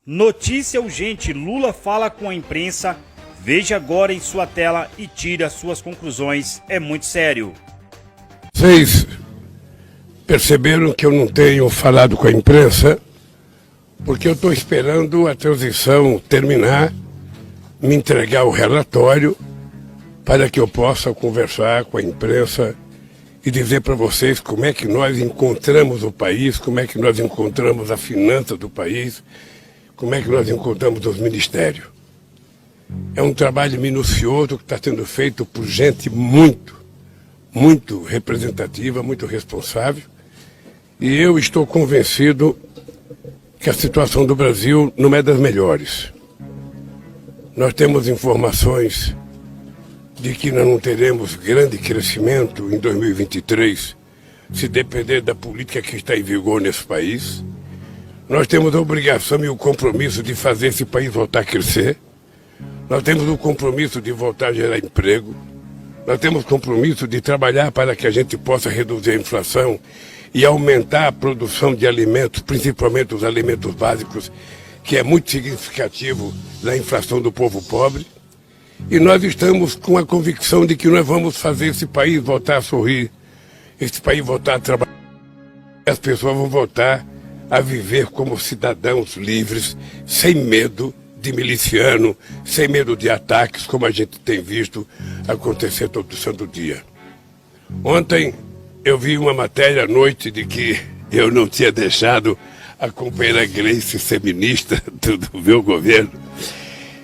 Notícia urgente: Lula fala com a imprensa. Veja agora em sua tela e tire as suas conclusões. É muito sério. Vocês perceberam que eu não tenho falado com a imprensa porque eu estou esperando a transição terminar, me entregar o relatório para que eu possa conversar com a imprensa e dizer para vocês como é que nós encontramos o país, como é que nós encontramos a finança do país, como é que nós encontramos os ministérios. É um trabalho minucioso que está sendo feito por gente muito representativa, muito responsável, e eu estou convencido que a situação do Brasil não é das melhores. Nós temos informações de que nós não teremos grande crescimento em 2023, se depender da política que está em vigor nesse país. Nós temos a obrigação e o compromisso de fazer esse país voltar a crescer. Nós temos o compromisso de voltar a gerar emprego. Nós temos o compromisso de trabalhar para que a gente possa reduzir a inflação e aumentar a produção de alimentos, principalmente os alimentos básicos, que é muito significativo da inflação do povo pobre. E nós estamos com a convicção de que nós vamos fazer esse país voltar a sorrir, esse país voltar a trabalhar. As pessoas vão voltar a viver como cidadãos livres, sem medo de miliciano, sem medo de ataques, como a gente tem visto acontecer todo santo dia. Ontem eu vi uma matéria à noite de que eu não tinha deixado a companheira Gleice ser ministra do meu governo.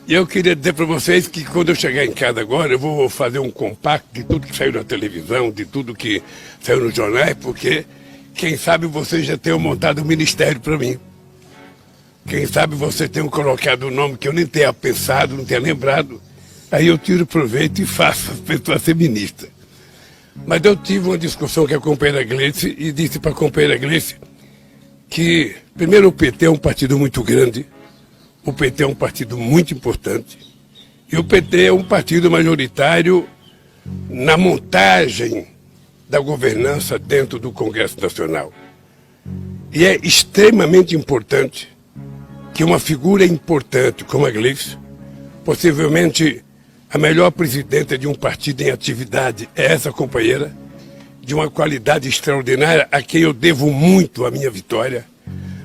E eu queria dizer para vocês que quando eu chegar em casa agora, eu vou fazer um compacto de tudo que saiu na televisão, de tudo que saiu nos jornais, porque quem sabe vocês já tenham montado um ministério para mim. Quem sabe vocês tenham colocado um nome que eu nem tenha pensado, não tenha lembrado. Aí eu tiro proveito e faço as pessoas ser ministra. Mas eu tive uma discussão com a companheira Gleice e disse para a companheira Gleice que, primeiro, o PT é um partido muito grande, o PT é um partido muito importante, e o PT é um partido majoritário na montagem da governança dentro do Congresso Nacional. E é extremamente importante que uma figura importante como a Gleice, possivelmente a melhor presidenta de um partido em atividade, é essa companheira, de uma qualidade extraordinária, a quem eu devo muito a minha vitória,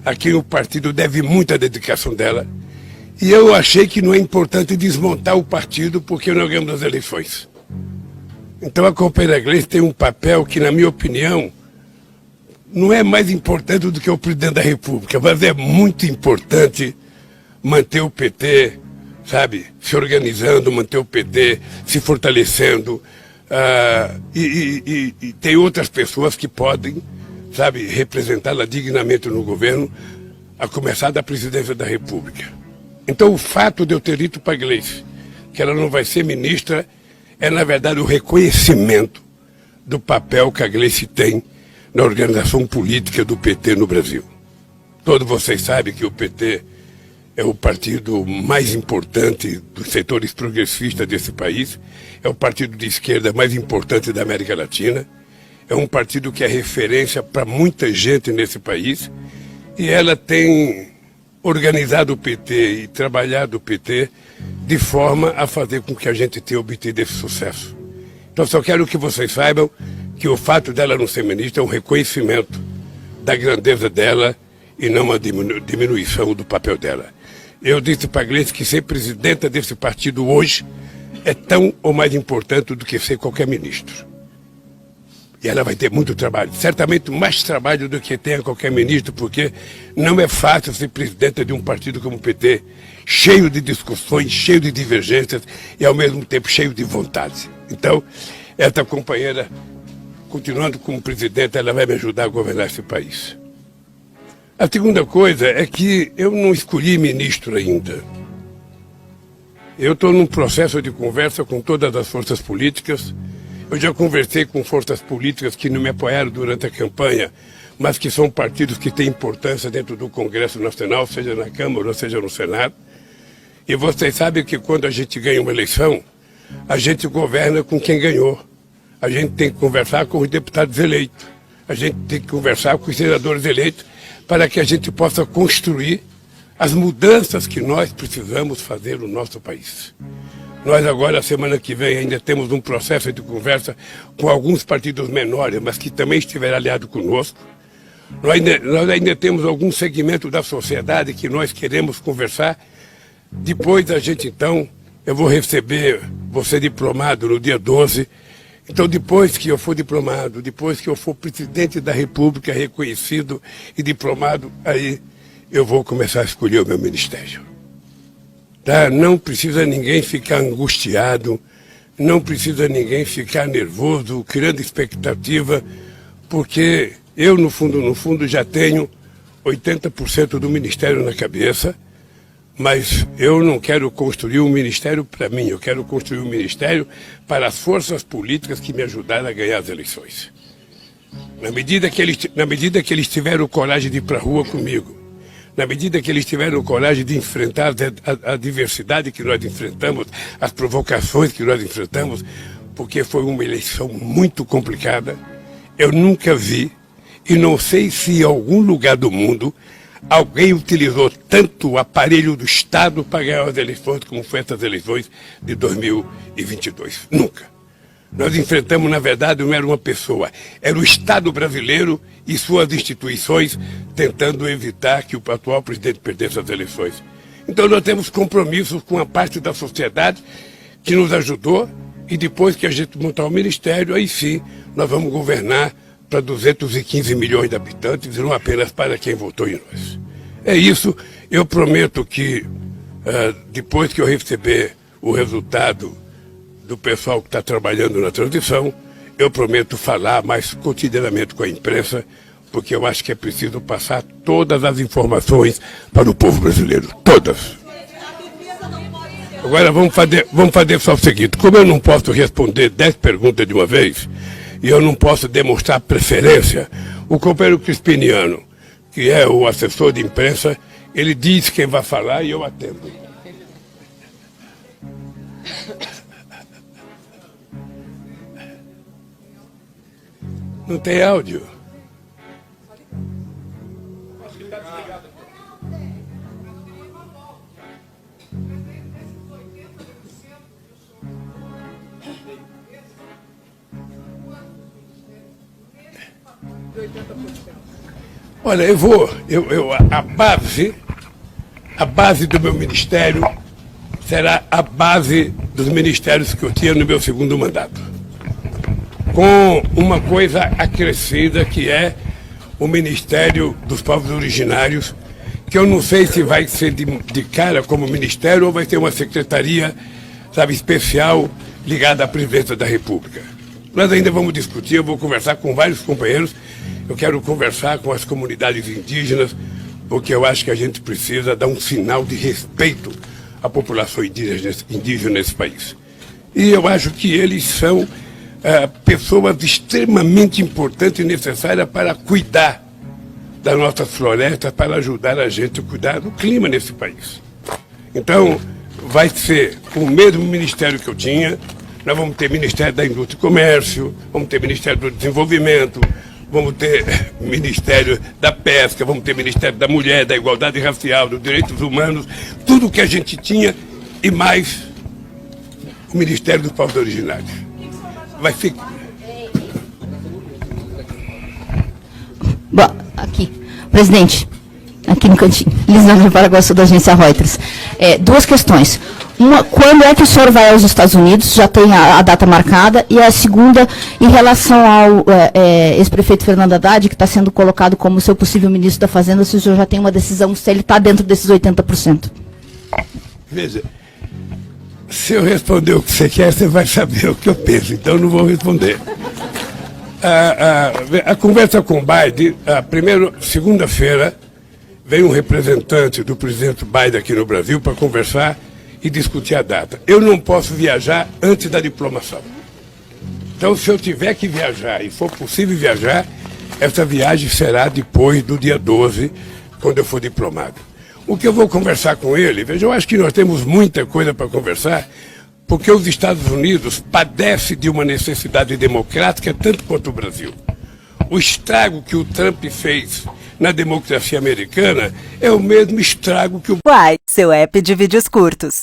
a quem o partido deve muita dedicação dela. E eu achei que não é importante desmontar o partido porque nós ganhamos as eleições. Então a companheira Gleice tem um papel que, na minha opinião, não é mais importante do que o presidente da República, mas é muito importante manter o PT, sabe, se organizando, manter o PT se fortalecendo, e tem outras pessoas que podem, sabe, representá-la dignamente no governo, a começar da presidência da República. Então o fato de eu ter dito para a Gleice que ela não vai ser ministra é, na verdade, o reconhecimento do papel que a Gleice tem na organização política do PT no Brasil. Todos vocês sabem que o PT é o partido mais importante dos setores progressistas desse país, é o partido de esquerda mais importante da América Latina, é um partido que é referência para muita gente nesse país, e ela tem organizado o PT e trabalhado o PT de forma a fazer com que a gente tenha obtido esse sucesso. Então só quero que vocês saibam que o fato dela não ser ministra é um reconhecimento da grandeza dela e não uma diminuição do papel dela. Eu disse para a Gleice que ser presidenta desse partido hoje é tão ou mais importante do que ser qualquer ministro. E ela vai ter muito trabalho, certamente mais trabalho do que tenha qualquer ministro, porque não é fácil ser presidenta de um partido como o PT, cheio de discussões, cheio de divergências e ao mesmo tempo cheio de vontade. Então, essa companheira, continuando como presidente, ela vai me ajudar a governar esse país. A segunda coisa é que eu não escolhi ministro ainda. Eu estou num processo de conversa com todas as forças políticas. Eu já conversei com forças políticas que não me apoiaram durante a campanha, mas que são partidos que têm importância dentro do Congresso Nacional, seja na Câmara ou seja no Senado. E vocês sabem que quando a gente ganha uma eleição, a gente governa com quem ganhou. A gente tem que conversar com os deputados eleitos. A gente tem que conversar com os senadores eleitos para que a gente possa construir as mudanças que nós precisamos fazer no nosso país. Nós agora, semana que vem, ainda temos um processo de conversa com alguns partidos menores, mas que também estiverão aliados conosco. Nós ainda temos algum segmento da sociedade que nós queremos conversar. Depois da gente, então, eu vou ser diplomado no dia 12. Então, depois que eu for diplomado, depois que eu for presidente da República, reconhecido e diplomado, aí eu vou começar a escolher o meu ministério. Tá? Não precisa ninguém ficar angustiado, não precisa ninguém ficar nervoso, criando expectativa, porque eu, no fundo, já tenho 80% do ministério na cabeça, mas eu não quero construir um ministério para mim, eu quero construir um ministério para as forças políticas que me ajudaram a ganhar as eleições. Na medida que eles tiveram coragem de ir para a rua comigo, na medida que eles tiveram coragem de enfrentar a diversidade que nós enfrentamos, as provocações que nós enfrentamos, porque foi uma eleição muito complicada, eu nunca vi, e não sei se em algum lugar do mundo, alguém utilizou tanto o aparelho do Estado para ganhar as eleições como foi essas eleições de 2022. Nunca. Nós enfrentamos, na verdade, não era uma pessoa, era o Estado brasileiro e suas instituições tentando evitar que o atual presidente perdesse as eleições. Então nós temos compromissos com a parte da sociedade que nos ajudou e depois que a gente montar o ministério, aí sim nós vamos governar para 215 milhões de habitantes e não apenas para quem votou em nós. É isso, eu prometo que depois que eu receber o resultado do pessoal que está trabalhando na transição, eu prometo falar mais cotidianamente com a imprensa, porque eu acho que é preciso passar todas as informações para o povo brasileiro, todas. Agora vamos fazer só o seguinte, como eu não posso responder 10 perguntas de uma vez, e eu não posso demonstrar preferência, o companheiro Crispiniano, que é o assessor de imprensa, ele diz quem vai falar e eu atendo. Não tem áudio. Olha, a base do meu ministério será a base dos ministérios que eu tinha no meu segundo mandato, com uma coisa acrescida que é o Ministério dos Povos Originários, que eu não sei se vai ser de cara como ministério ou vai ter uma secretaria, sabe, especial ligada à presidência da República. Nós ainda vamos discutir, eu vou conversar com vários companheiros, eu quero conversar com as comunidades indígenas, porque eu acho que a gente precisa dar um sinal de respeito à população indígena nesse país. E eu acho que eles são pessoas extremamente importantes e necessárias para cuidar das nossas florestas, para ajudar a gente a cuidar do clima nesse país. Então, vai ser o mesmo ministério que eu tinha, nós vamos ter Ministério da Indústria e Comércio, vamos ter Ministério do Desenvolvimento, vamos ter Ministério da Pesca, vamos ter Ministério da Mulher, da Igualdade Racial, dos Direitos Humanos, tudo que a gente tinha e mais o Ministério dos Povos Originários. Vai ficar. Bom, aqui, presidente, aqui no cantinho, Lisandro Paraguaçu, da agência Reuters. Duas questões. Uma, quando é que o senhor vai aos Estados Unidos? Já tem a data marcada. E a segunda, em relação ao ex-prefeito Fernando Haddad, que está sendo colocado como seu possível ministro da Fazenda, se o senhor já tem uma decisão, se ele está dentro desses 80%. Veja, se eu responder o que você quer, você vai saber o que eu penso, então eu não vou responder. A conversa com o Biden, segunda-feira, veio um representante do presidente Biden aqui no Brasil para conversar e discutir a data. Eu não posso viajar antes da diplomação. Então, se eu tiver que viajar e for possível viajar, essa viagem será depois do dia 12, quando eu for diplomado. O que eu vou conversar com ele, veja, eu acho que nós temos muita coisa para conversar, porque os Estados Unidos padecem de uma necessidade democrática tanto quanto o Brasil. o estrago que o Trump fez na democracia americana é o mesmo estrago que o Uai, seu app de vídeos curtos.